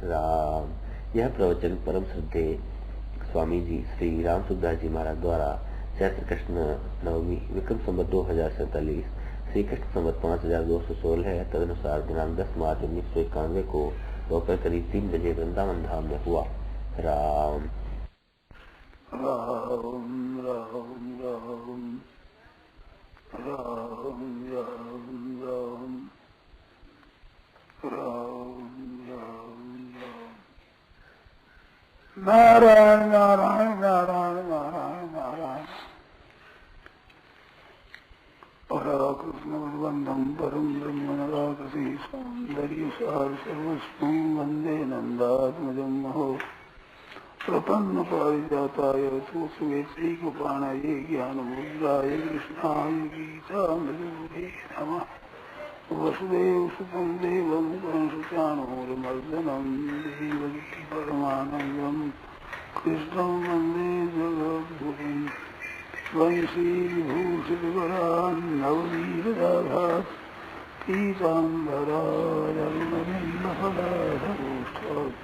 राम। यह प्रवचन परम श्रद्धे स्वामी जी श्री राम सुखदास जी महाराज द्वारा चैत्र कृष्ण नवमी विक्रम संवत 2047 श्री कृष्ण संवत 5216 है। तदनुसार दिनांक 10 मार्च 1991 को दोपहर करीब 3 बजे वृंदावन धाम में हुआ। राम राम राम राम राम राम राम राम राम राम नारायण नारायण नारायण नारायण नारायण पराकृष्ण बंधम परम ब्रह्म नराकृति सौंदर्य सार सर्वस्वं वंदे नंदात्मजं महो प्रपन्न पारिजाताय तुलसीपाणये ज्ञानमुद्राय कृष्णाय गीतामृते नमः। वसुदेव सुतं देवं कंसचाणूरमर्दनं देवकी परमानन्दं कृष्णं वन्दे जगद्गुरुं वंशीविभूषितकरान् नवनीतदाभात् पीताम्बरादरुणबिम्बफलाधरोष्ठात्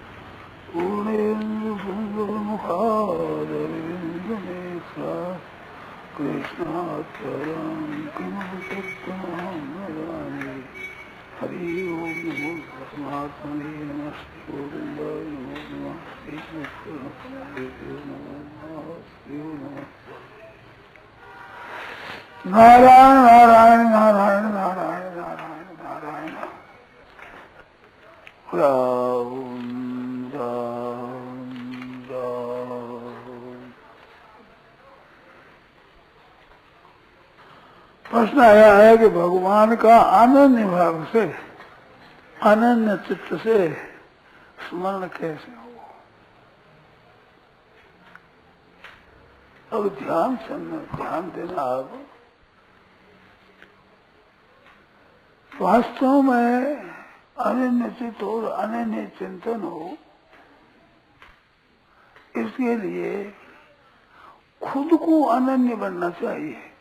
पूर्णेन्दुसुन्दरमुखादरविन्दनेत्रात् कृष्णात्परं किमपि तत्त्वमहं न जाने। हरि ओं नमो परमात्मने नमस्ते गोविन्दाय नमो नमः श्रीकृष्णाय नमो नमः श्री नमः। नारायण नारायण नारायण नारायण नारायण नारायण राम राम राम। प्रश्न आया है कि भगवान का अनन्य भाव से अनन्य चित्त से स्मरण कैसे हो। अब ध्यान देना। आप वास्तव में अनन्य चित्त और अनन्य चिंतन हो, इसके लिए खुद को अनन्य बनना चाहिए।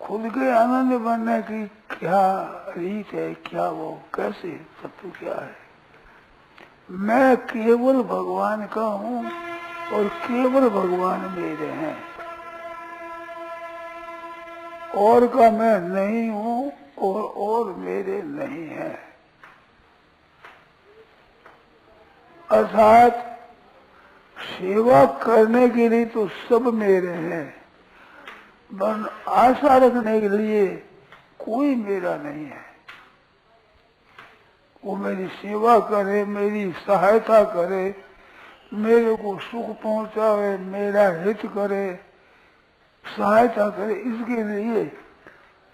खुद के अनन्य बनने की क्या रीत है, क्या वो कैसे तत्व क्या है। मैं केवल भगवान का हूँ और केवल भगवान मेरे हैं, और का मैं नहीं हूँ और मेरे नहीं है। अर्थात सेवा करने के लिए तो सब मेरे हैं, आशा रखने के लिए कोई मेरा नहीं है। वो मेरी सेवा करे, मेरी सहायता करे, मेरे को सुख पहुंचावे, मेरा हित करे, सहायता करे, इसके लिए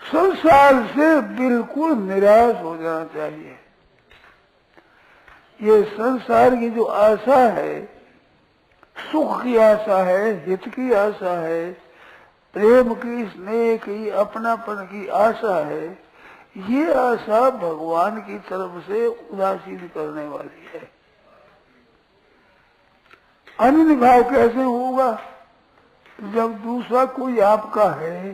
संसार से बिल्कुल निराश हो जाना चाहिए। ये संसार की जो आशा है, सुख की आशा है, हित की आशा है, प्रेम की, स्नेह की, अपनापन की आशा है, ये आशा भगवान की तरफ से उदासीन करने वाली है। अनन्य भाव कैसे होगा? जब दूसरा कोई आपका है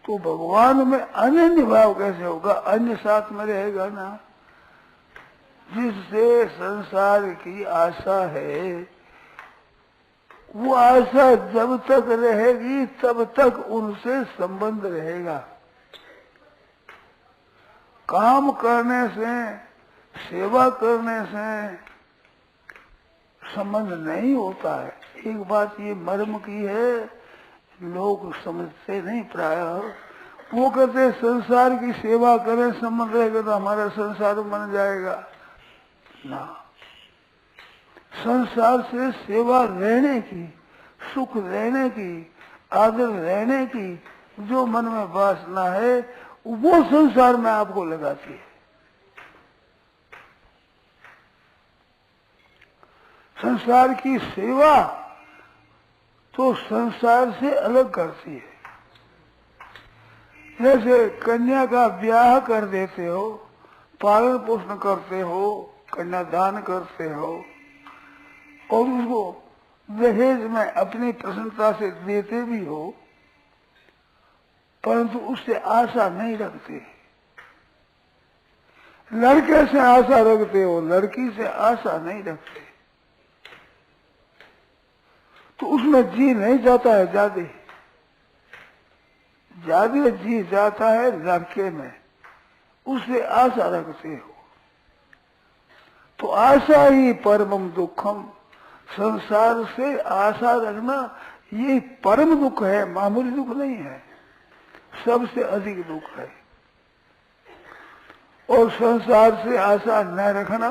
तो भगवान में अनन्य भाव कैसे होगा? अन्य साथ में रहेगा ना। जिससे संसार की आशा है, वो आशा जब तक रहेगी तब तक उनसे संबंध रहेगा। काम करने से, सेवा करने से संबंध नहीं होता है। एक बात ये मर्म की है, लोग समझते नहीं प्रायः। वो कहते संसार की सेवा करें, संबंध रहेगा तो हमारा संसार बन जाएगा ना। संसार से सेवा रहने की, सुख रहने की, आदर रहने की जो मन में वासना है, वो संसार में आपको लगाती है। संसार की सेवा तो संसार से अलग करती है। जैसे कन्या का ब्याह कर देते हो, पालन पोषण करते हो, कन्यादान करते हो और उसको दहेज में अपनी प्रसन्नता से देते भी हो, परंतु उससे आशा नहीं रखते। लड़के से आशा रखते हो, लड़की से आशा नहीं रखते, तो उसमें जी नहीं जाता है, ज्यादा जी जाता है लड़के में, उससे आशा रखते हो। तो आशा ही परम दुखम, संसार से आशा रखना ये परम दुख है, मामूली दुख नहीं है, सबसे अधिक दुख है। और संसार से आशा न रखना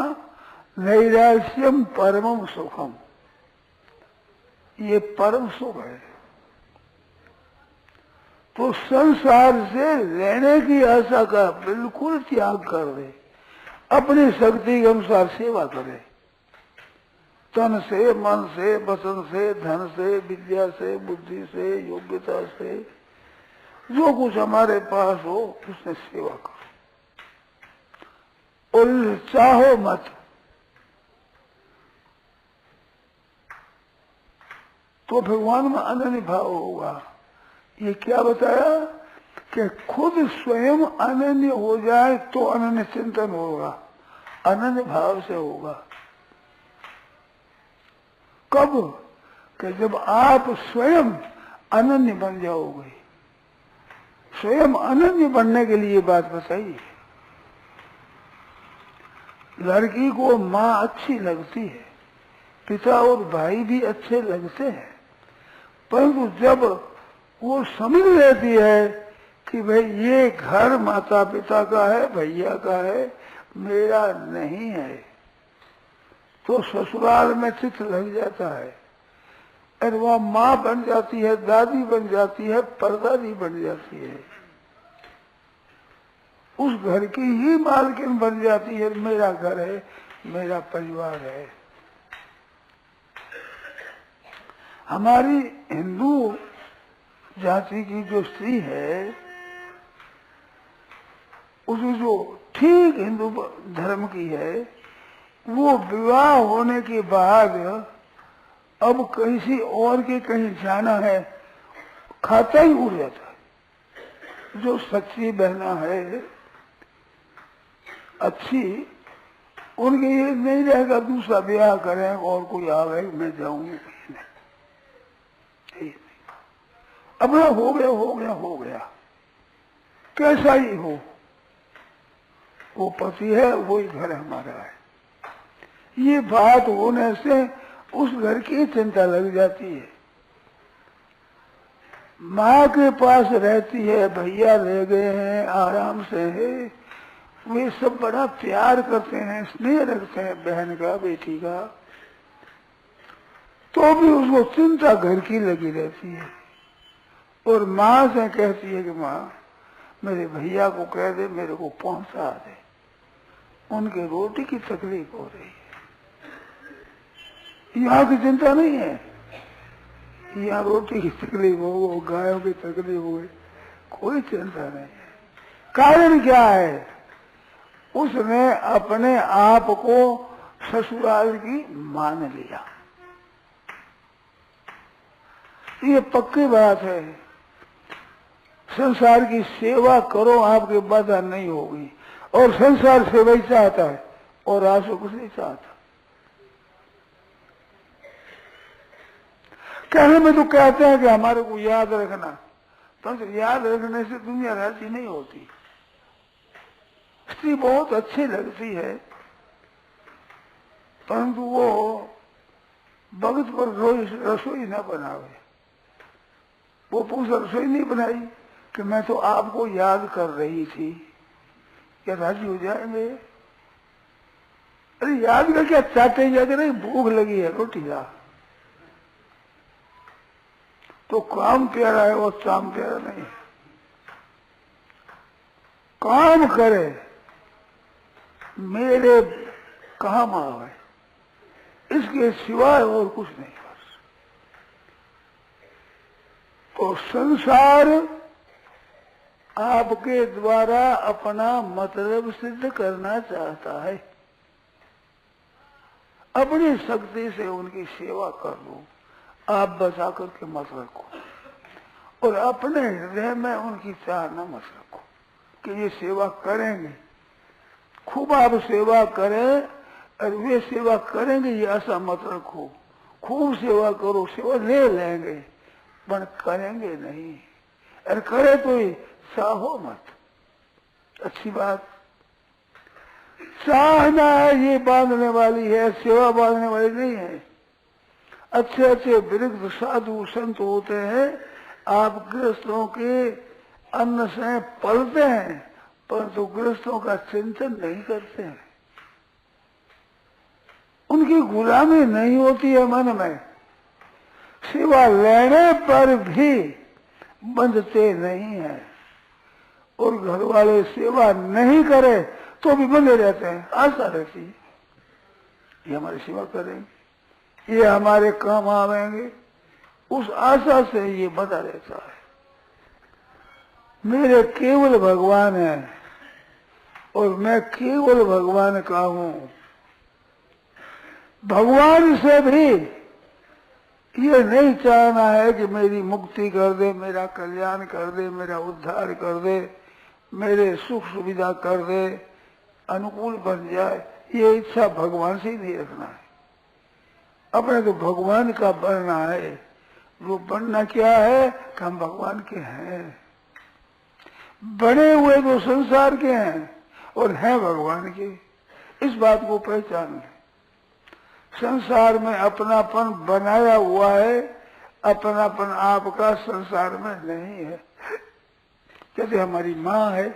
नैराश्यम परमम सुखम, ये परम सुख है। तो संसार से लेने की आशा का बिल्कुल त्याग कर दे, अपनी शक्ति के अनुसार सेवा करे, तन से, मन से, वचन से, धन से, विद्या से, बुद्धि से, योग्यता से, जो कुछ हमारे पास हो उसने सेवा करो और चाहो मत। तो भगवान में अनन्य भाव होगा। ये क्या बताया कि खुद स्वयं अनन्य हो जाए तो अनन्य चिंतन होगा, अनन्य भाव से होगा। कब? कि जब आप स्वयं अनन्य बन जाओगे। स्वयं अनन्य बनने के लिए बात बताइए। लड़की को माँ अच्छी लगती है, पिता और भाई भी अच्छे लगते हैं, परंतु जब वो समझ लेती है कि भाई ये घर माता पिता का है, भैया का है, मेरा नहीं है, तो ससुराल में चित्त लग जाता है और वह माँ बन जाती है, दादी बन जाती है, परदादी बन जाती है, उस घर की ही मालकिन बन जाती है। मेरा घर है, मेरा परिवार है। हमारी हिंदू जाति की जो स्त्री है, उसमें जो ठीक हिंदू धर्म की है, वो विवाह होने के बाद अब किसी और के कहीं जाना है, खाता ही उड़ जाता है। जो सच्ची बहना है, अच्छी, उनके ये नहीं रहेगा दूसरा ब्याह करें और कोई आवे मैं जाऊंगी, नहीं, अपना हो गया हो गया हो गया, कैसा ही हो, वो पति है, वही घर हमारा है। ये बात होने से उस घर की चिंता लग जाती है। माँ के पास रहती है, भैया ले गए हैं, आराम से है, वे सब बड़ा प्यार करते हैं, स्नेह रखते हैं बहन का, बेटी का, तो भी उसको चिंता घर की लगी रहती है। और माँ से कहती है कि माँ मेरे भैया को कह दे मेरे को पहुंचा दे, उनके रोटी की तकलीफ हो रही है। यहाँ की चिंता नहीं है, यहाँ रोटी की तकलीफ हो, गायों की तकलीफ हो, कोई चिंता नहीं है। कारण क्या है? उसने अपने आप को ससुराल की मान लिया। ये पक्की बात है। संसार की सेवा करो, आपके बाधा नहीं होगी। और संसार सेवा ही चाहता है और आपसे कुछ नहीं चाहता। कहने में तो कहते हैं कि हमारे को याद रखना, परंतु याद रखने से दुनिया राजी नहीं होती। स्त्री बहुत अच्छी लगती है, परंतु वो वक्त पर रसोई न बनावे। वो पूछा रसोई नहीं बनाई कि मैं तो आपको याद कर रही थी, क्या राजी हो जाएंगे? अरे याद कर क्या चाहते हैं, जाके नहीं भूख लगी है रोटी ला। तो काम प्यारा है और शाम प्यारा नहीं है। काम करे मेरे काम आवे, इसके सिवाय और कुछ नहीं। बस तो संसार आपके द्वारा अपना मतलब सिद्ध करना चाहता है। अपनी शक्ति से उनकी सेवा कर लो, आप बचा करके मत रखो, और अपने हृदय में उनकी चाह न मत रखो कि ये सेवा करेंगे खूब आप सेवा करें और वे सेवा करेंगे ये आशा मत रखो। खूब सेवा करो, सेवा ले लेंगे पर करेंगे नहीं, और करे तो ही चाहो मत। अच्छी बात, चाहना है ये बांधने वाली है, सेवा बांधने वाली नहीं है। अच्छे अच्छे वृद्ध साधु संत होते हैं, आप गृहस्थों के अन्न से पलते हैं परंतु गृहस्थों का चिंतन नहीं करते हैं। उनकी गुलामी नहीं होती है मन में, सेवा लेने पर भी बंधते नहीं है, और घर वाले सेवा नहीं करे तो भी बंधे रहते हैं। आशा रहती है ये हमारी सेवा करेंगे, ये हमारे काम आवेंगे, उस आशा से ये बंधा रहता है। मेरे केवल भगवान है और मैं केवल भगवान का हूँ। भगवान से भी ये नहीं चाहना है कि मेरी मुक्ति कर दे, मेरा कल्याण कर दे, मेरा उद्धार कर दे, मेरे सुख सुविधा कर दे, अनुकूल बन जाए, ये इच्छा भगवान से ही नहीं रखना है। अपने तो भगवान का बनना है। वो बनना क्या है कि हम भगवान के हैं, बने हुए तो संसार के हैं और हैं भगवान के। इस बात को पहचान लें। संसार में अपनापन बनाया हुआ है, अपनापन आपका संसार में नहीं है। जैसे हमारी माँ है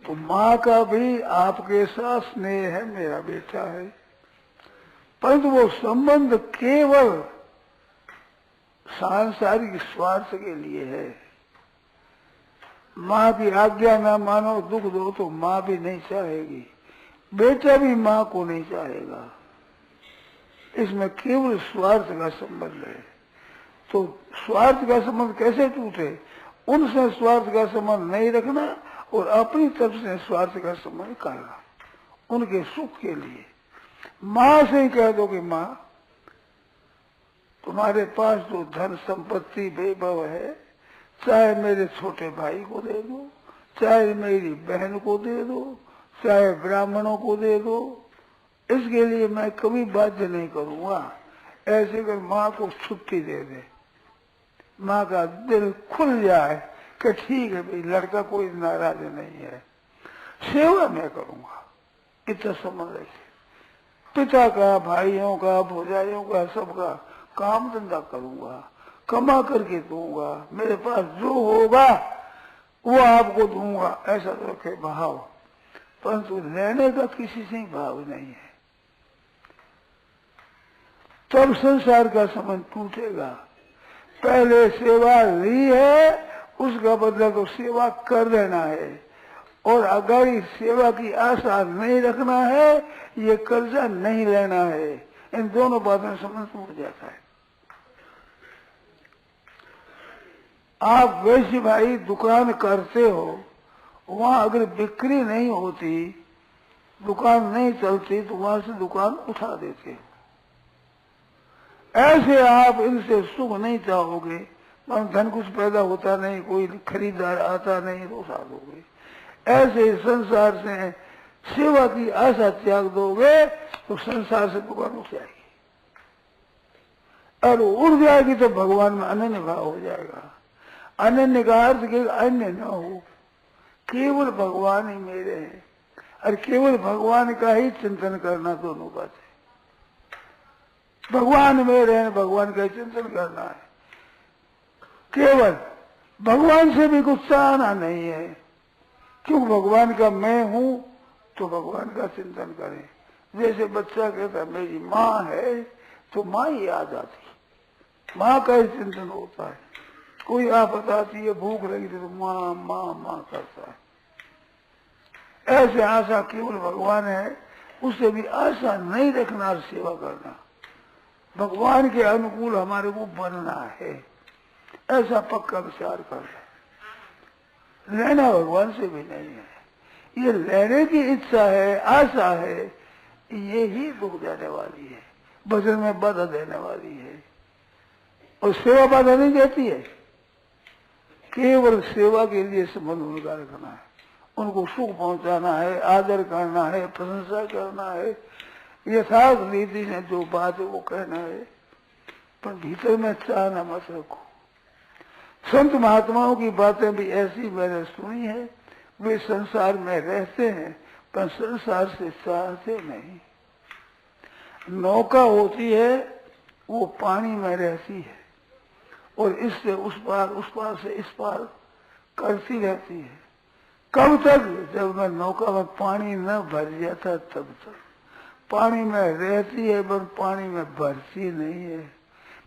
तो माँ का भी आपके साथ स्नेह है, मेरा बेटा है, परंतु वो संबंध केवल सांसारिक स्वार्थ के लिए है। माँ की आज्ञा ना मानो, दुख दो तो माँ भी नहीं चाहेगी, बेटा भी माँ को नहीं चाहेगा। इसमें केवल स्वार्थ का संबंध है। तो स्वार्थ का संबंध कैसे टूटे? उनसे स्वार्थ का संबंध नहीं रखना और अपनी तरफ से स्वार्थ का संबंध करना, उनके सुख के लिए। माँ से ही कह दो कि माँ तुम्हारे पास जो धन संपत्ति वैभव है, चाहे मेरे छोटे भाई को दे दो, चाहे मेरी बहन को दे दो, चाहे ब्राह्मणों को दे दो, इसके लिए मैं कभी बाध्य नहीं करूंगा। ऐसे कर माँ को छुट्टी दे दे, माँ का दिल खुल जाए कि ठीक है भाई लड़का कोई नाराज नहीं है, सेवा मैं करूंगा, इतना समझ रखिए। पिता का, भाइयों का, भौजाइयों का, सबका काम धंधा करूंगा, कमा करके दूंगा, मेरे पास जो होगा वो आपको दूंगा, ऐसा तो रखे भाव। परंतु लेने का किसी से भाव नहीं है, तब संसार का संबंध टूटेगा। पहले सेवा ली है, उसका बदला तो सेवा कर देना है, और अगर इस सेवा की आशा नहीं रखना है, ये कर्जा नहीं लेना है। इन दोनों बातों में संबंध टूट जाता है। आप वैसे भाई दुकान करते हो, वहां अगर बिक्री नहीं होती, दुकान नहीं चलती, तो वहां से दुकान उठा देते हो। ऐसे आप इनसे सुख नहीं चाहोगे, धन कुछ पैदा होता नहीं, कोई खरीदार आता नहीं, तो उठा दोगे। ऐसे संसार से सेवा की आशा त्याग दोगे तो संसार से दुकान उठ जाएगी, और उड़ जाएगी तो भगवान में अनन्य भाव हो जाएगा। अनन्य का अर्थ के अन्य न हो, केवल भगवान ही मेरे हैं, और केवल भगवान का ही चिंतन करना, दोनों बात है। भगवान मेरे हैं, भगवान का ही चिंतन करना है। केवल भगवान से भी कुछ चाहना नहीं है, क्योंकि भगवान का मैं हूं, तो भगवान का चिंतन करें। जैसे बच्चा कहता मेरी माँ है, तो माँ ही याद आती, माँ का ही चिंतन होता है। कोई आफत आती है, भूख लगी तो माँ माँ माँ करता है। ऐसे आशा केवल भगवान है, उससे भी आशा नहीं रखना, सेवा करना। भगवान के अनुकूल हमारे को बनना है, ऐसा पक्का विचार करना। लेना भगवान से भी नहीं है, ये लेने की इच्छा है, आशा है, ये ही दुख देने वाली है, भजन में बाधा देने वाली है। और सेवा बाधा नहीं देती है, केवल सेवा के लिए संबंध उनका रखना है, उनको सुख पहुंचाना है, आदर करना है, प्रशंसा करना है, यथार्थ रीति से जो बात है वो कहना है, पर भीतर में चाहना मत रखो। संत महात्माओं की बातें भी ऐसी मैंने सुनी है, वे संसार में रहते हैं पर संसार से चाहते नहीं। नौका होती है वो पानी में रहती है और इससे उस पार से इस पार करती रहती है। कब तक? जब मैं नौका में पानी न भर जाता तब तक। पानी में रहती है पर पानी में भरती नहीं है।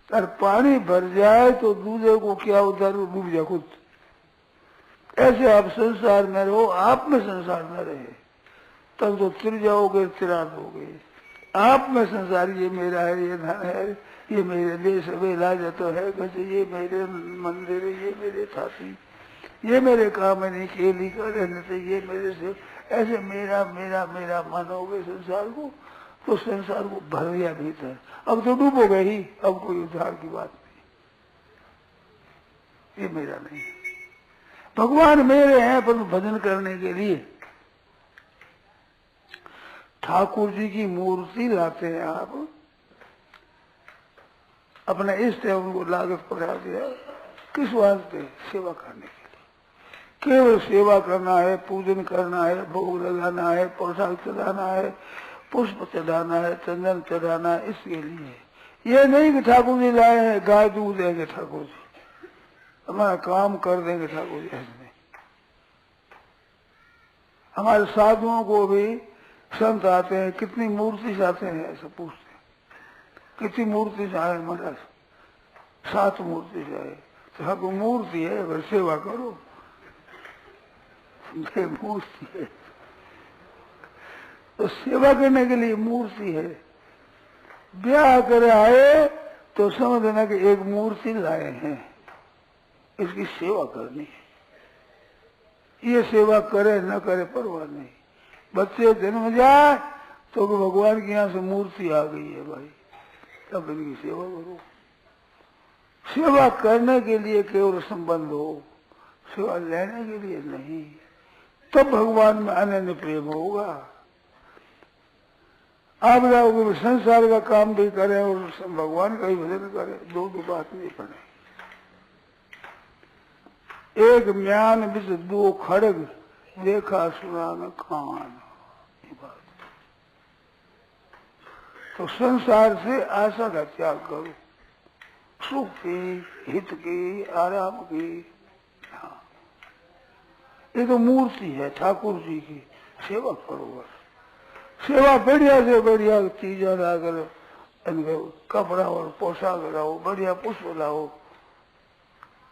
और पानी भर जाए तो दूसरे को क्या उधर डूब जा खुद। ऐसे आप संसार में रहो, आप में संसार में रहे, तब तो तिर जाओगे, तिरा दोगे। आप में संसार, ये मेरा है, ये धन है, ये मेरे देश में लाजा तो है, ये मेरे मंदिर, ये मेरे साथी, ये मेरे काम नहीं केली कर रहने से, ये मेरे से, ऐसे मेरा मेरा मेरा मानोगे संसार को तो संसार को भर गया भीतर। अब तो डूबोगे ही, अब कोई उद्धार की बात नहीं। ये मेरा नहीं, भगवान मेरे हैं पर भजन करने के लिए ठाकुर जी की मूर्ति लाते हैं आप, अपने इष्ट है उनको लागत पकड़ा दिया। किस वास्ते? सेवा करने के लिए। केवल सेवा करना है, पूजन करना है, भोग लगाना है, प्रसाद चढ़ाना है, पुष्प चढ़ाना है, चंदन चढ़ाना है, इसके लिए। ये नहीं कि ठाकुर जी लाए हैं गाय दूध देंगे ठाकुर जी, हमारा काम कर देंगे ठाकुर जी। ऐसे हमारे साधुओं को भी संत आते हैं, कितनी मूर्ति से आते हैं, ऐसा पूछते हैं, कितनी मूर्ति से आए महाराज? 7 मूर्ति से आए। तो ठाकुर मूर्ति है, अगर सेवा करो, मूर्ति है तो सेवा करने के लिए मूर्ति है। ब्याह कर आए तो समझना कि एक मूर्ति लाए हैं, इसकी सेवा करनी है। ये सेवा करे न करे परवाह नहीं। बच्चे जन्म जाए तो भगवान के यहाँ से मूर्ति आ गई है भाई, तब इनकी सेवा करो। सेवा करने के लिए केवल संबंध हो, सेवा लेने के लिए नहीं, तब भगवान में अनन्य प्रेम होगा। आप जाओगे संसार का काम भी करें और भगवान का ही भजन करें, दो बात नहीं पड़े। एक म्यान बिच 2 खड़ग, देखा सुना न कान। तो संसार से आशा का त्याग करो, सुख की, हित की, आराम की। हाँ, ये तो मूर्ति है ठाकुर जी की, सेवा करो बस। सेवा बढ़िया से बढ़िया चीजें लाकर कपड़ा और पोशाक लाओ, बढ़िया पुष्प लाओ,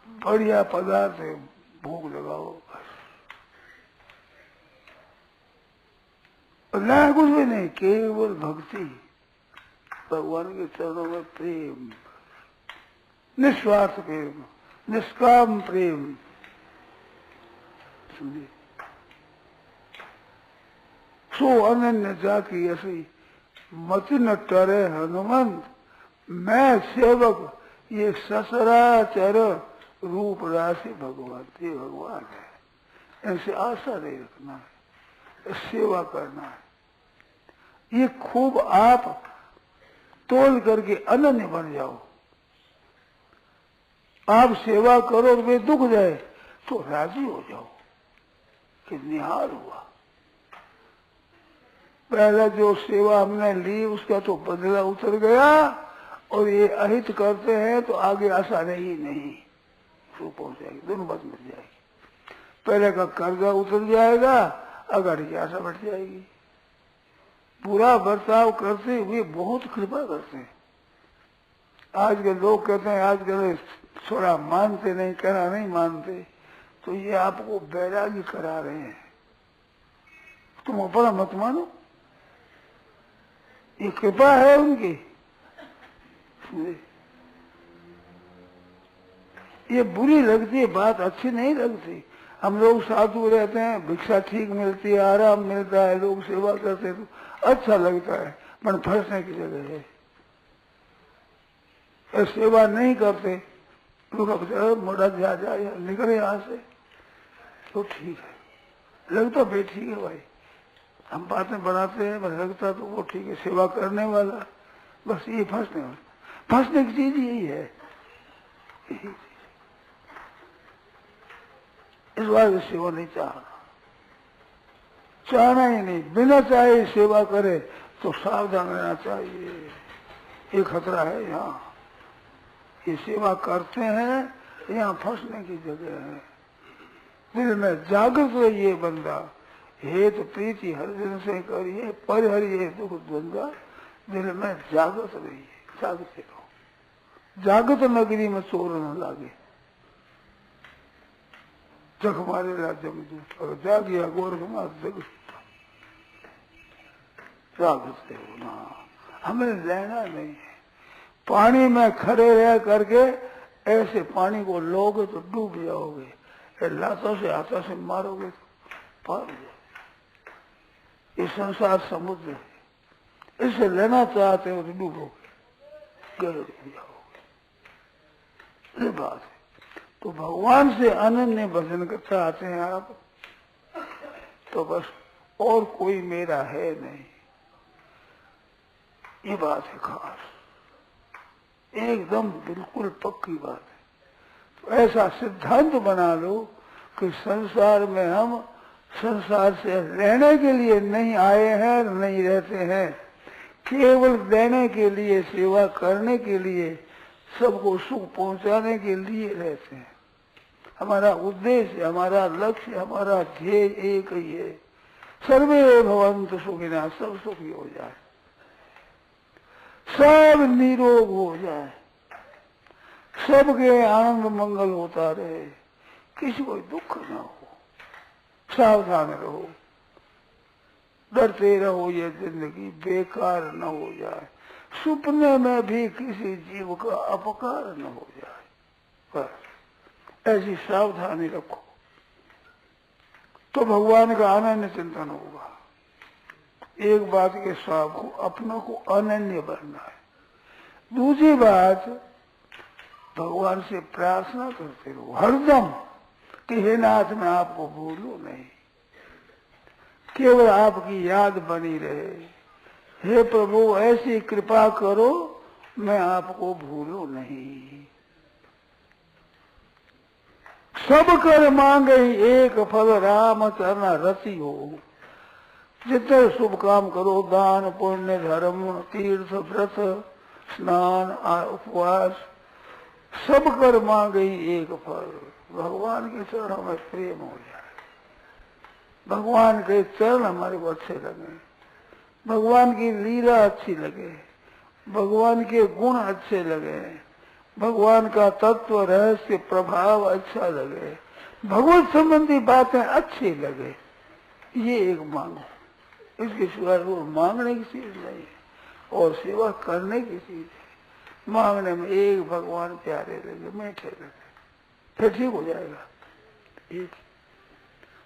बढ़िया पदार्थ भोग लगाओ बस। ना कुछ भी नहीं, केवल भक्ति, भगवान के चरणों में प्रेम, निस्वार्थ प्रेम, निष्काम प्रेम। सुनिए, सो अनन्य जाकी ऐसी मति न टरे हनुमंत, मैं सेवक ये ससराचर रूप राशि भगवान, ये भगवान है। ऐसे आशा नहीं रखना है, सेवा करना है। ये खूब आप तोल करके अनन्य बन जाओ। आप सेवा करो और वे दुख जाए तो राजी हो जाओ कि निहार हुआ। पहला जो सेवा हमने ली उसका तो बदला उतर गया, और ये अहित करते हैं तो आगे आशा नहीं तो पहुंच जाएगी, दोनों बात मिल जाएगी। पहले का कर्जा उतर जाएगा, अगर की आशा बढ़ जाएगी। बुरा बर्ताव करते हुए बहुत कृपा करते हैं। आज के लोग कहते हैं आजकल थोड़ा मानते नहीं, कहना नहीं मानते, तो ये आपको बैरागी करा रहे हैं। तुम अपना मत मानो, ये कृपा है उनकी। ये बुरी लगती है बात, अच्छी नहीं लगती। हम लोग साधु रहते हैं, भिक्षा ठीक मिलती है, आराम मिलता है, लोग सेवा करते हैं तो अच्छा लगता है, पर फंसने की जगह है। सेवा नहीं करते लोग, अब मोड़ा जा निकले यहाँ से तो ठीक है, लगता भी ठीक है भाई, हम बातें बनाते हैं, बस लगता तो वो ठीक है, सेवा करने वाला, बस ये फंसने की चीज यही है। इस बार सेवा नहीं चाहना ही नहीं, बिना चाहे सेवा करे तो सावधान रहना चाहिए, ये खतरा है। यहाँ ये सेवा करते हैं, यहाँ फंसने की जगह है। दिल में जागृत रहिए बंदा, हे तो प्रीति हर दिन से करिए, पर हरिये दुख द्वंदा, दिल में जागृत रहिए, जागते रहो। जागृत नगरी में चोर न लागे, जग मारे जगदूत, और जागिया गोरखनाथ जग जागृत रहो ना, हमें लेना नहीं है। पानी में खड़े रह करके ऐसे पानी को लोगे तो डूब जाओगे, लातों से हाथों से मारोगे तो पार हो जाओगे। ये संसार समुद्र है, इसे लेना चाहते हो तो डूबोगे, गहरे डूब जाओगे। ये बात है। तो भगवान से अनन्य भजन करते आते हैं आप, तो बस और कोई मेरा है नहीं, ये बात है खास, एकदम बिल्कुल पक्की बात है। तो ऐसा सिद्धांत बना लो कि संसार में हम संसार से रहने के लिए नहीं आए हैं, नहीं रहते हैं, केवल देने के लिए, सेवा करने के लिए, सबको सुख पहुंचाने के लिए रहते हैं। हमारा उद्देश्य, हमारा लक्ष्य, हमारा ध्येय एक ही है, सर्वे भवन्तु सुखिनः, सब सुखी हो जाए, सब निरोग हो जाए, सबके आनंद मंगल होता रहे, किसी को दुख ना हो। सावधान रहो, डरते रहो, ये जिंदगी बेकार न हो जाए, सपने में भी किसी जीव का अपकार न हो जाए, बस ऐसी सावधानी रखो तो भगवान का अनन्य चिंतन होगा। एक बात के साथ को अपनों को अनन्य बनना है। दूसरी बात, भगवान से प्रार्थना करते रहो हरदम कि हे नाथ मैं आपको भूलूं नहीं, केवल आपकी याद बनी रहे। हे प्रभु ऐसी कृपा करो मैं आपको भूलूं नहीं। सब कर मांगे एक फल, राम चरण रति हो। जितने शुभ काम करो, दान पुण्य धर्म तीर्थ व्रत स्नान उपवास, सब कर मांगे एक फल, भगवान के चरणों में प्रेम हो जाए, भगवान के चरण हमारे को अच्छे लगे, भगवान की लीला अच्छी लगे, भगवान के गुण अच्छे लगे, भगवान का तत्व रहस्य प्रभाव अच्छा लगे, भगवत संबंधी बातें अच्छी लगे, ये एक मांगो। इसके सिवाय वो मांगने की चीज नहीं है और सेवा करने की चीज है। मांगने में एक भगवान प्यारे लगे, मीठे लगे, फिर ठीक हो जाएगा। एक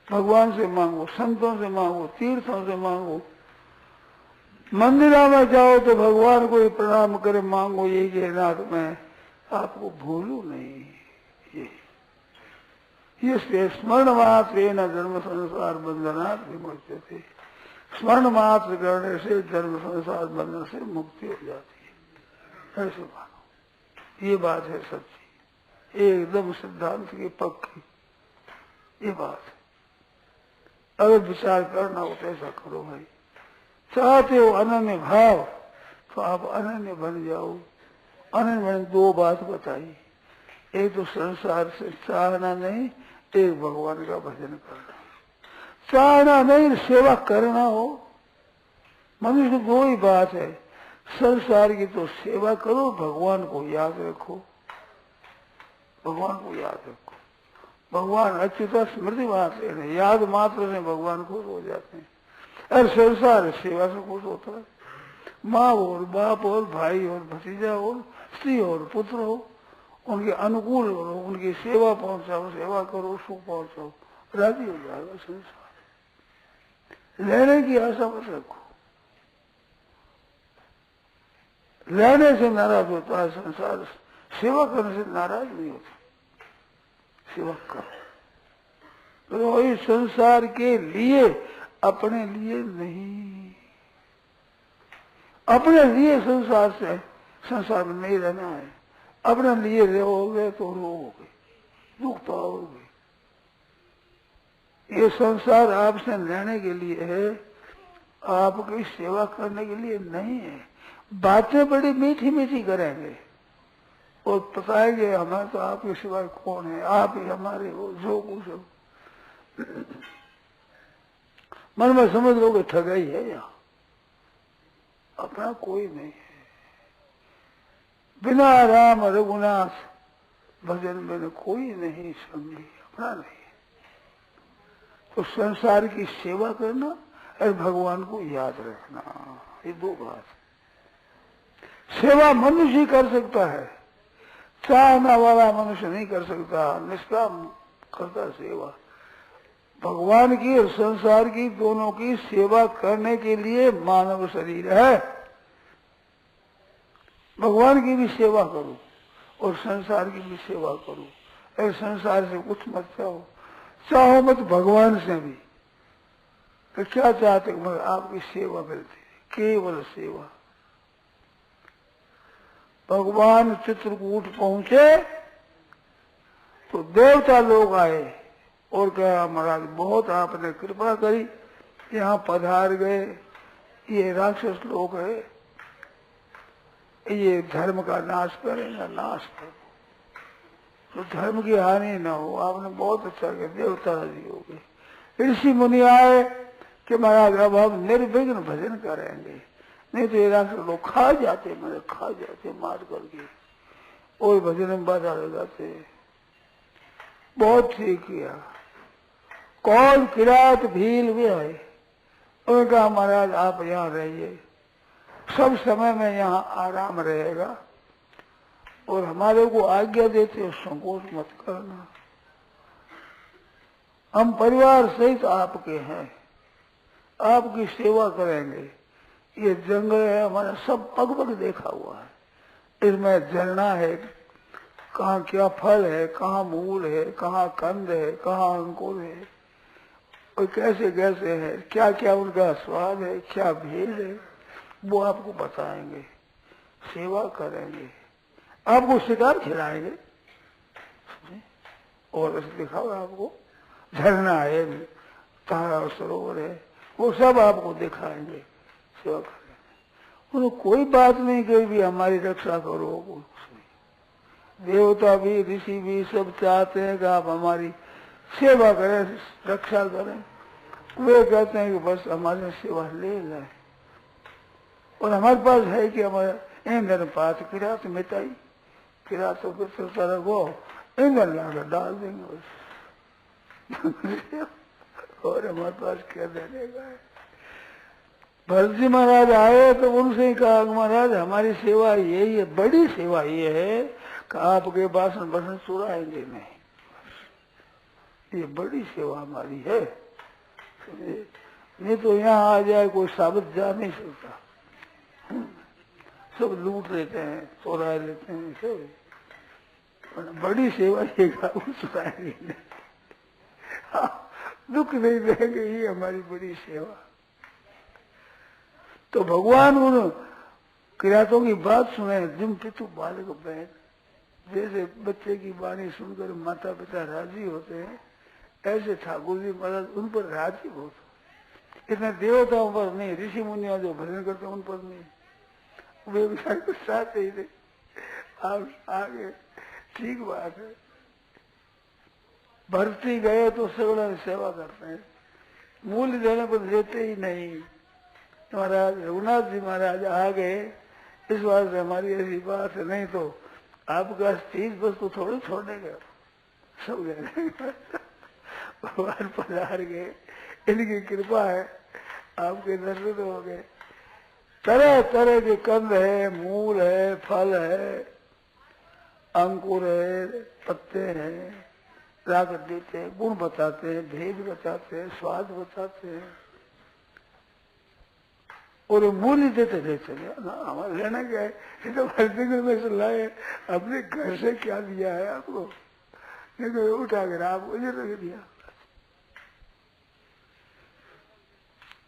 भगवान से मांगो, संतों से मांगो, तीर्थों से मांगो, मंदिरों में जाओ तो भगवान को ही प्रणाम करे मांगो, ये कि नाथ मैं आपको भूलूं नहीं। ये स्मरण मात्र न जन्म संसार बंधनात् विमुच्यते, स्मरण मात्र करने से जन्म संसार बंधन से मुक्ति हो जाती है। ऐसे मानो, ये बात है सच्ची, एकदम सिद्धांत की पक्की ये बात है। अगर विचार करना हो तो ऐसा करो भाई। चाहते हो अनन्य भाव तो आप अनन्य बन जाओ। अनन्य बन, दो बात बताई, एक तो संसार से चाहना नहीं, एक भगवान का भजन करना। चाहना नहीं, सेवा करना हो। मनुष्य दो ही बात है, संसार की तो सेवा करो, भगवान को याद रखो, भगवान को याद रखो। भगवान अच्युत स्मृति मात्र है, याद मात्र से भगवान खुश हो जाते हैं। और संसार सेवा से खुश होता है। माँ और बाप और भाई और भतीजा और स्त्री और पुत्र हो, उनके अनुकूल हो, उनकी सेवा पहुंचाओ, सेवा करो, सुख पहुंचाओ, राजी हो जाएगा संसार। लेने की आशा मत रखो, लेने से नाराज होता है संसार, सेवा करने से नाराज नहीं होता। सेवा करो, तो इस संसार के लिए, अपने लिए नहीं। अपने लिए संसार में नहीं रहना है। अपने लिए रहोगे तो रोओगे, दुख पाओगे। ये संसार आपसे लेने के लिए है, आपकी सेवा करने के लिए नहीं है। बातें बड़ी मीठी मीठी करेंगे और बताएंगे हमें तो आपके सिवाय कौन है, आप ही हमारे हो, जो कुछ हो। मन में समझ लोगे ठगाई है, यहाँ अपना कोई नहीं है। बिना राम रघुनाथ भजन में कोई नहीं, संगी अपना नहीं। तो संसार की सेवा करना और भगवान को याद रखना, ये दो बात। सेवा मनुष्य ही कर सकता है, चाहना वाला मनुष्य नहीं कर सकता। निष्काम करता सेवा। भगवान की और संसार की दोनों की सेवा करने के लिए मानव शरीर है। भगवान की भी सेवा करो और संसार की भी सेवा करो। और संसार से कुछ मत चाहो मत भगवान से भी। तो क्या चाहते मगर आपकी सेवा मिलती है, केवल सेवा। भगवान चित्रकूट पहुंचे तो देवता लोग आए और कहा महाराज बहुत आपने कृपा करी, यहाँ पधार गए। ये राक्षस लोग है, ये धर्म का नाश करेगा, नाश करो तो धर्म की हानि न हो। आपने बहुत अच्छा किया, देवता राजी हो गए। ऋषि मुनि आए कि महाराज अब हम निर्विघ्न भजन करेंगे, नहीं तो ये राक्षस लोग खा जाते मार करके और भजन में बाधा लग जाते। बहुत ठीक किया। कौन किरात भील भी आए, उन्होंने कहा महाराज आप यहाँ रहिए, सब समय में यहाँ आराम रहेगा और हमारे को आज्ञा देते हो संकोच मत करना। हम परिवार सहित आपके हैं, आपकी सेवा करेंगे। ये जंगल है हमारा, सब पग पग देखा हुआ है। इसमें झरना है, कहाँ क्या फल है, कहाँ मूल है, कहाँ कंद है, कहाँ अंकुर है और कैसे कैसे है, क्या क्या उनका स्वाद है, क्या भेद है, वो आपको बताएंगे। सेवा करेंगे, आपको शिकार खिलाएंगे और दिखाओ आपको झरना है, तारा सरोवर है, वो सब आपको दिखाएंगे। सेवा करेंगे। उन्हें कोई बात नहीं कही भी हमारी रक्षा करो। देवता भी ऋषि भी सब चाहते हैं कि आप हमारी सेवा करें, रक्षा करें। वे कहते हैं कि बस हमारी सेवा ले लें और हमारे पास है कि हमारे ईंधन पास किरात मिटाई, किरात तो फिर चलता रखो, ईंधन लाकर डाल देंगे बस। और हमारे पास क्या देने का है। भरत जी महाराज आए तो उनसे ही कहा महाराज हमारी सेवा यही है, बड़ी सेवा ये है कि आपके बासन बसन चुराएंगे नहीं, ये बड़ी सेवा हमारी है। नहीं तो यहाँ आ जाए कोई साबित जा नहीं सकता, सब लूट लेते हैं, चोरा लेते हैं, सब बड़ी सेवा ये चुराएंगे नहीं, दुख नहीं देंगे, ये हमारी बड़ी सेवा। तो भगवान उन किरातों की बात सुने, जिम पितु बालक बहन, जैसे बच्चे की वाणी सुनकर माता पिता राजी होते हैं, ऐसे ठाकुर जी महाराज उन पर राजी होते। इतने देवताओं पर नहीं, ऋषि मुनियों जो भजन करते उन पर नहीं, वे बेचारे कुछ चाहते ही थे। आप आगे ठीक बात है, भर्ती गए तो सगड़ा सेवा करते हैं, मूल्य देने पर देते ही नहीं। महाराज रघुनाथ जी महाराज आ गए, इस बात से हमारी ऐसी बात है, नहीं तो आपका चीज बस को थोड़ी छोड़ेगा, सब गए। भगवान पधार गए, इनकी कृपा है, आपके दर्शन हो गए। तरह तरह के कंद है, मूल है, फल है, अंकुर है, पत्ते हैं, राग देते हैं, गुण बताते हैं, भेद बताते हैं, स्वाद बताते हैं और मूल्य देते रहते हैं ना। हमारे लेना क्या है, ये तो हर में से लाए, अपने घर से क्या दिया है आपको, नहीं तो उठा कर आपको ये रख दिया।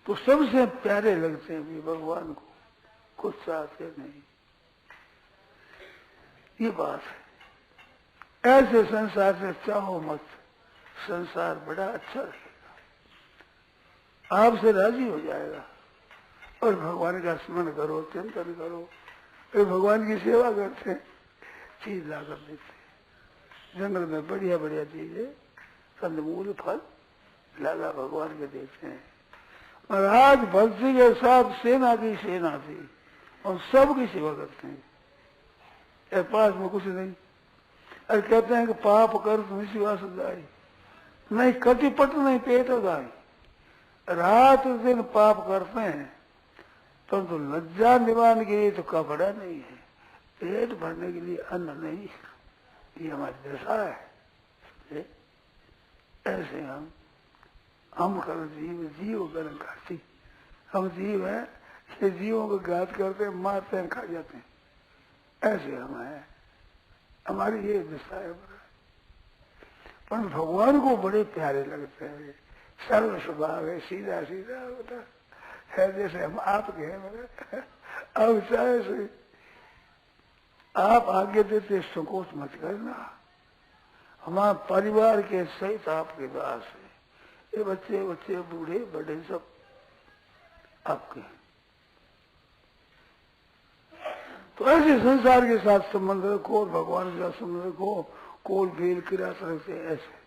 तो सबसे प्यारे लगते हैं भी भगवान को, कुछ चाहते नहीं। ये बात है। ऐसे संसार से चाहो मत, संसार बड़ा अच्छा रहेगा, आपसे राजी हो जाएगा। और भगवान का स्मरण करो, चिंतन करो। फिर भगवान की सेवा करते हैं, चीज ला कर देते हैं। जंगल में बढ़िया बढ़िया चीजें, कंदमूल फल लगा भगवान के देते हैं। और आज भक्ति के साथ सेना की सेना थी और सबकी सेवा करते हैं। पास में कुछ नहीं। और कहते हैं कि पाप कर तुम शिवा सदाई, नहीं कटिपट नहीं पेट उदाई। रात दिन पाप करते हैं परंतु लज्जा निवारण के लिए तो कपड़ा नहीं है, पेट भरने के लिए अन्न नहीं। ये हमारी दशा है। ऐसे हम कर जीव कर घाती। हम जीव हैं, ये जीवों को घात करते हैं, मारते हैं, खा जाते हैं। ऐसे हम हैं, हमारी ये दशा है। पर भगवान को बड़े प्यारे लगते हैं, सरल स्वभाव है, सीधा सीधा होता है। जैसे हम आपके हैं, अब चाहे से आप आगे देते संकोच मत करना। हमारे परिवार के सहित आपके दास है। ये बच्चे बच्चे बूढ़े बड़े सब आपके। तो ऐसे संसार के साथ संबंध रखो, भगवान के साथ संबंध रखो, कोल भेल क्रिया तरह से ऐसे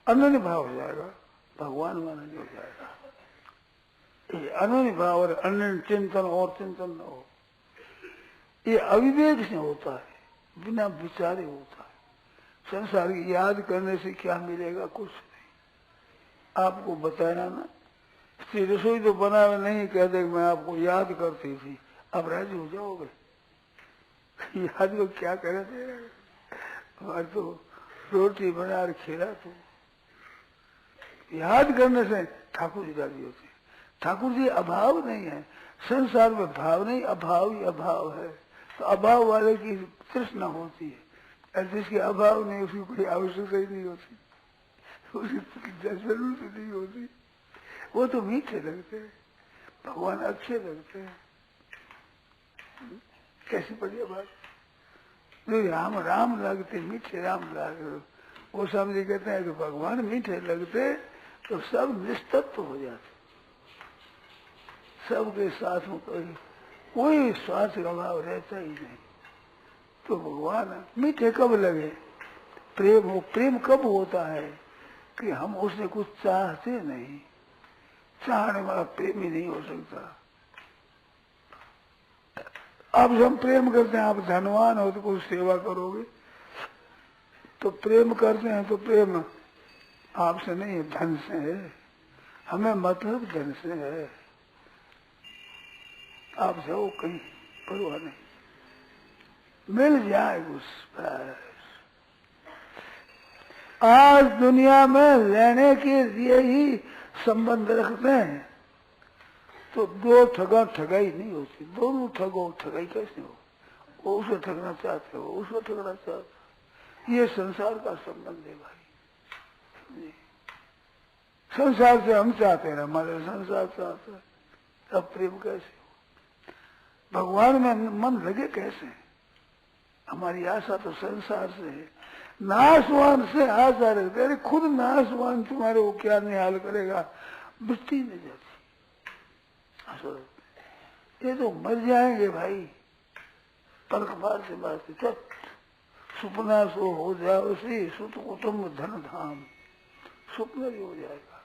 अनन्य भाव हो जाएगा, भगवान में अनन्य हो जाएगा। ये अनन्य भाव और अनन्य चिंतन और चिंतन न हो, ये अविवेक से होता है, बिना विचारे होता है। संसार की याद करने से क्या मिलेगा? कुछ नहीं। आपको बताया ना, रसोई तो बनावे नहीं, कहते मैं आपको याद करती थी, अब राजी हो जाओगे? याद को क्या करे थे? और तो रोटी बना खिला तो याद करने से ठाकुर जी राजी होते। ठाकुर जी अभाव नहीं है, संसार में भाव नहीं, अभाव ही अभाव है। तो अभाव वाले की तृष्णा होती है, और जिसके अभाव नहीं उसकी कोई आवश्यकता ही नहीं होती, उसकी जरूरत नहीं होती। वो तो मीठे लगते हैं, भगवान अच्छे लगते हैं। कैसी बढ़िया बात। जो राम राम लगते, मीठे राम लगते, वो समझे कहते हैं कि भगवान मीठे लगते तो सब निस्तत्व हो जाते, सबके साथ में कोई स्वार्थ का भाव रहता ही नहीं। तो भगवान मीठे कब लगे? प्रेम हो। प्रेम कब होता है? कि हम उससे कुछ चाहते नहीं, चाहने वाला प्रेम ही नहीं हो सकता। अब हम प्रेम करते हैं, आप धनवान हो तो कुछ सेवा करोगे, तो प्रेम करते हैं तो प्रेम आपसे नहीं है, धन से है। हमें मतलब धन से है, आप जाओ कहीं परवाह नहीं, मिल जाए उस पर। आज दुनिया में लेने के लिए ही संबंध रखते हैं, तो दो ठगा ठगाई नहीं होती। दोनों ठगो, ठगाई कैसे हो? वो उसे ठगना चाहते हो, उसको ठगना चाहते हो। ये संसार का संबंध है भाई। संसार से हम चाहते हैं, हमारे संसार चाहते हैं, तब प्रेम कैसे हो? भगवान में मन लगे कैसे? हमारी आशा तो संसार से है, नाशवान से आशा रखते। अरे खुद नाशवान तुम्हारे वो क्या निहाल करेगा? वृत्ति नहीं जाती। ये तो मर जाएंगे भाई, पलक बार से बात चट सुपना सो हो जाओ सी सुत कुटुम्ब धन धाम, स्वप्न भी हो जाएगा।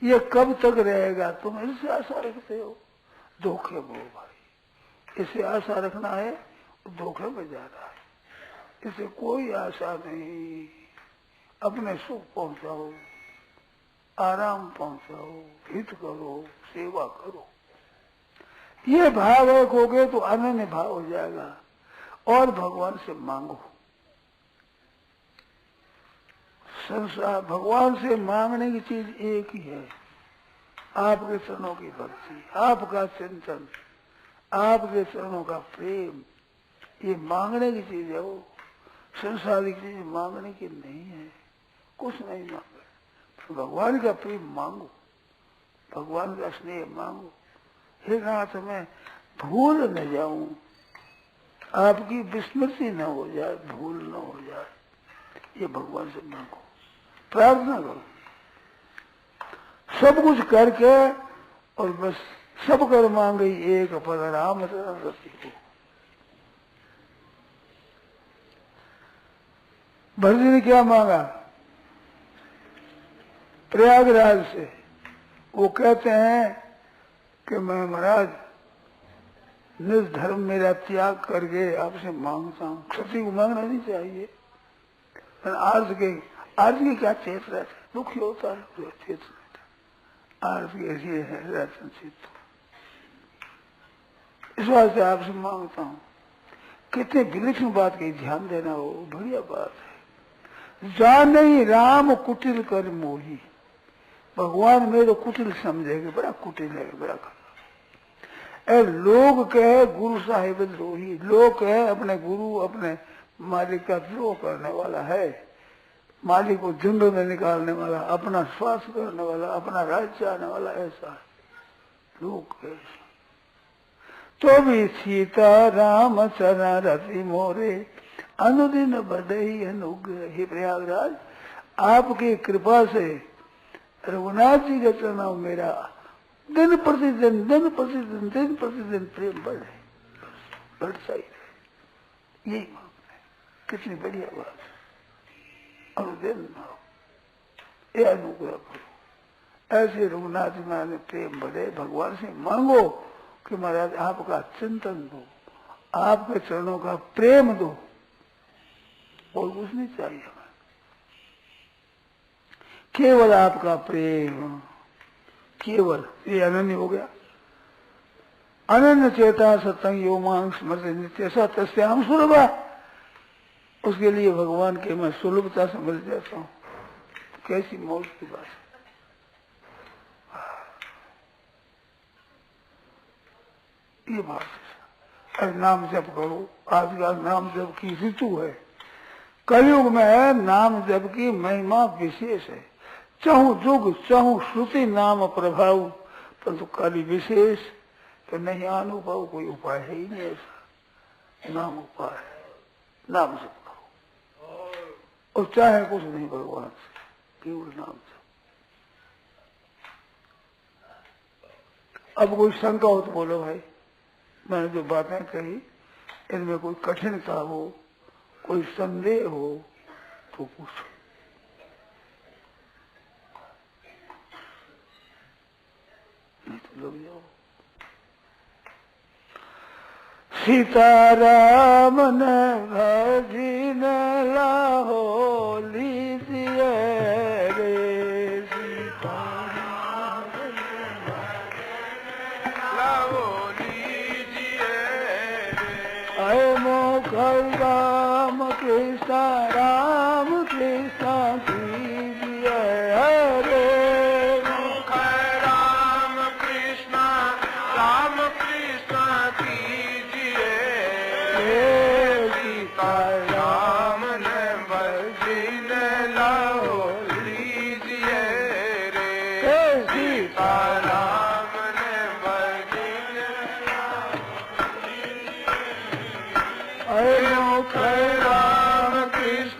ये कब तक रहेगा? तुम इससे आशा रखते हो, धोखे में हो भाई। इसे आशा रखना है, धोखे में जा रहा है। इसे कोई आशा नहीं। अपने सुख पहुंचाओ, आराम पहुंचाओ, हित करो, सेवा करो। ये भाव रखोगे तो अनन्य भाव हो जाएगा। और भगवान से मांगो। संसार भगवान से मांगने की चीज एक ही है, आपके चरणों की भक्ति, आपका चिंतन, आपके चरणों का प्रेम। ये मांगने की चीज है। वो संसारिक चीज मांगने की नहीं है, कुछ नहीं मांगे। भगवान का प्रेम मांगो, भगवान का स्नेह मांगो। हे नाथ मैं भूल न जाऊं, आपकी विस्मृति न हो जाए, भूल न हो जाए, ये भगवान से मांगो, प्रार्थना करो। सब कुछ करके और बस सब कर मांगे एक पद राम शरण रति हो। भरत जी ने क्या मांगा प्रयागराज से? वो कहते हैं कि मैं महाराज निज धर्म मेरा त्याग करके आपसे मांगता हूँ। क्षत्रिय को मांगना नहीं चाहिए, आर्ज के क्या चेत रहता है, दुखी होता है तो चेत रहता, आर्ज के ऐसी है रहता चित्त। इस वास्ते आपसे मांगता हूँ। कितने विलक्षण बात की, ध्यान देना हो, बढ़िया बात है। जान नहीं राम कुटिल कर मोही, भगवान में तो कुटिल समझेगा, बड़ा कुटिल है, बड़ा खराब। लोग कहे गुरु साहिब द्रोही, लोग कहे अपने गुरु अपने मालिक का द्रोह करने वाला है, मालिक को झुंड में निकालने वाला, अपना स्वार्थ करने वाला, अपना राज्य आने वाला, ऐसा है लोग कहे। तो भी सीता राम चरण रति मोरे, अनुदिन बढ़ई अनुग्रह। हे प्रयागराज, आपकी कृपा से रघुनाथ जी के चरणों मेरा दिन प्रतिदिन प्रेम बढ़े, बढ़ता ही रहे, यही मांगना है। कितनी बढ़िया बात है। अनुदिन ये अनुग्रह करो, ऐसे रघुनाथ जी महाराज प्रेम बढ़े। भगवान से मांगो कि महाराज आपका चिंतन दो, आपके चरणों का प्रेम दो, और कुछ नहीं चाहिए हमें, केवल आपका प्रेम, केवल। ये अनन्य हो गया। अनन्य चेता सत्संग यो मांग स्मृति नित्य सा तस्याम सुलभा। उसके लिए भगवान के मैं सुलभता समझ जाता हूँ। कैसी मौज की बात है। ये बात है। नाम जप करो, आजकल नाम जप की ऋतु है। कलयुग में नाम जप की महिमा विशेष है। चाहूं जुग चाहूं श्रुति नाम प्रभाव, परंतु काली विशेष तो नहीं अनुभव, कोई उपाय है ही नहीं ऐसा। नाम उपाय है, नाम जप करो और चाहे कुछ नहीं भगवान से, केवल नाम जप। अब कोई शंका हो तो बोलो भाई, मैंने जो बातें कही इनमें कोई कठिनता हो, कोई संदेह हो तो पूछो। नहीं तो लोग जाओ। सीताराम ने भजी न लाहो लीजिए रे, सीताराम लाहो लीजिए रे। अय मोखल राम कृष्ण कीजिए रे। राम कृष्ण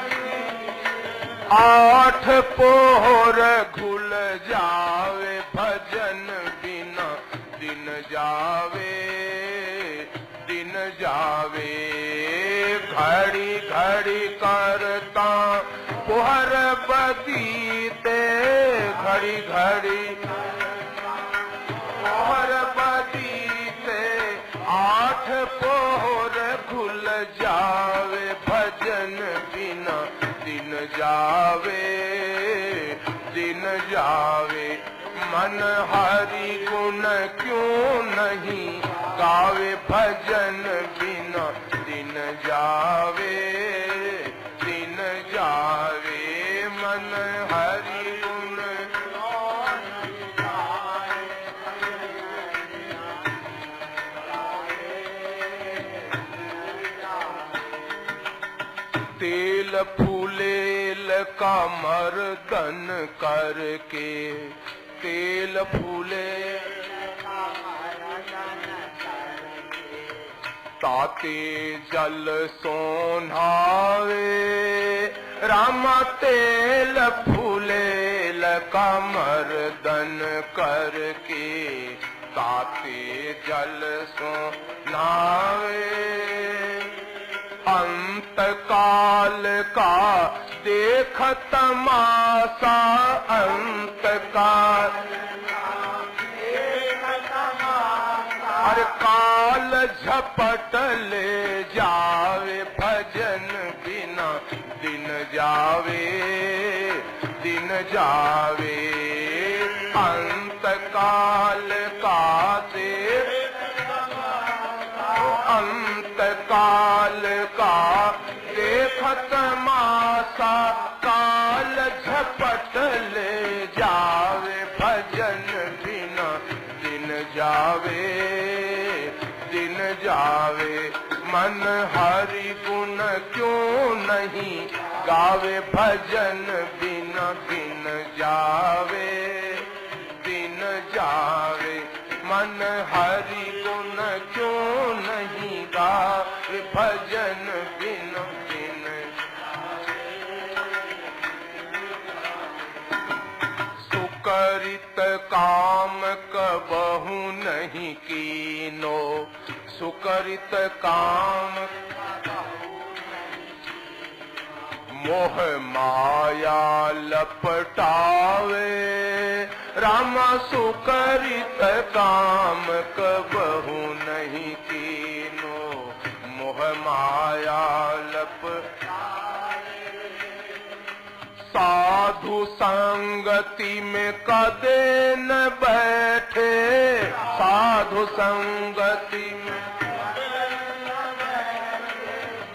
आठ पोहर घुल जावे भजन बिना दिन जावे दिन जावे घड़ी घड़ी करता पोहर बदीते घड़ी घड़ी पोहर बदीते आठ पोहर घुल जावे भजन बिना दिन जावे दिन जावे मन हरि गुण क्यों नहीं गावे भजन बिना दिन जावे दिन जावे मन हरि गुण तेल फूलेल का मर्दन करके तेल फूले ताते जल सोनावे रामा तेल फूलेल का मर्दन करके ताते जल सोनावे अंत काल का देख तमाशा अंत काल हर काल झपट ले जावे भजन बिना दिन जावे दिन जावे अंत काल का देख अंत काल का देखत मासा काल झपट ले जावे भजन बिना दिन जावे दिन जावे मन हरि गुण क्यों नहीं गावे भजन बिना दिन जावे दिन जावे मन हरि गुण क्यों नहीं गावे भजन बिना दिन सुकरित काम कबहु नहीं कीनो सुकरित काम मोह माया लपटावे रामा सुकरित काम कबहु नहीं कीनो मोह माया लपटावे साधु संगति में कदे न बैठे साधु संगति में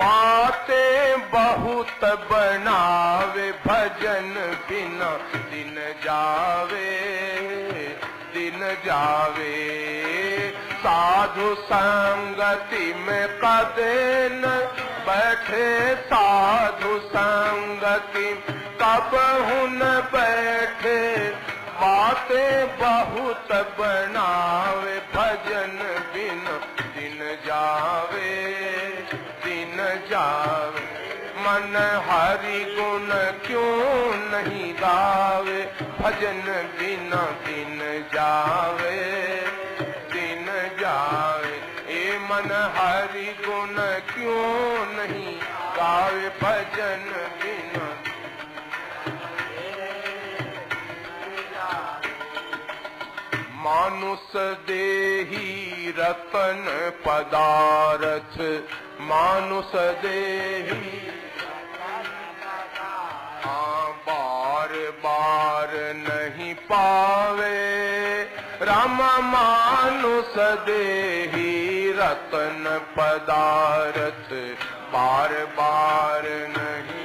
बातें बहुत बनावे भजन बिना दिन जावे दिन जावे साधु संगति में कदे न बैठे साधु संगति कब हुन बैठे बातें बहुत बनावे भजन बिना दिन जावे दिन जावे मन हरि गुण क्यों नहीं गावे भजन बिना दिन जावे दिन जावे ए मन हरि गुण क्यों नहीं गावे भजन बिना मानुष देही रतन पदार्थ मानुष देही बार बार नहीं पावे राम मानुष देही रतन पदार्थ बार बार नहीं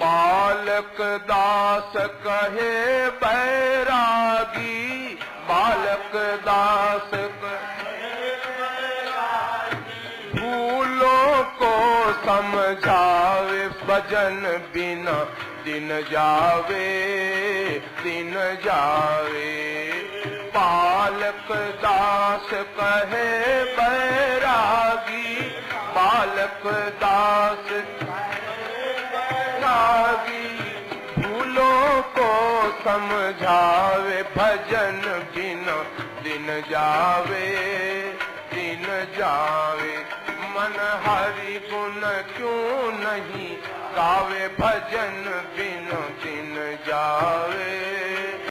बालक दास कहे बैरागी बालक दास भूलों को समझावे भजन बिना दिन जावे दिन जावे बालक दास कहे बैरागी बालक दास समझावे भजन बिन दिन जावे दिन जावे। मन हरि गुण क्यों नहीं गावे भजन बिन दिन जावे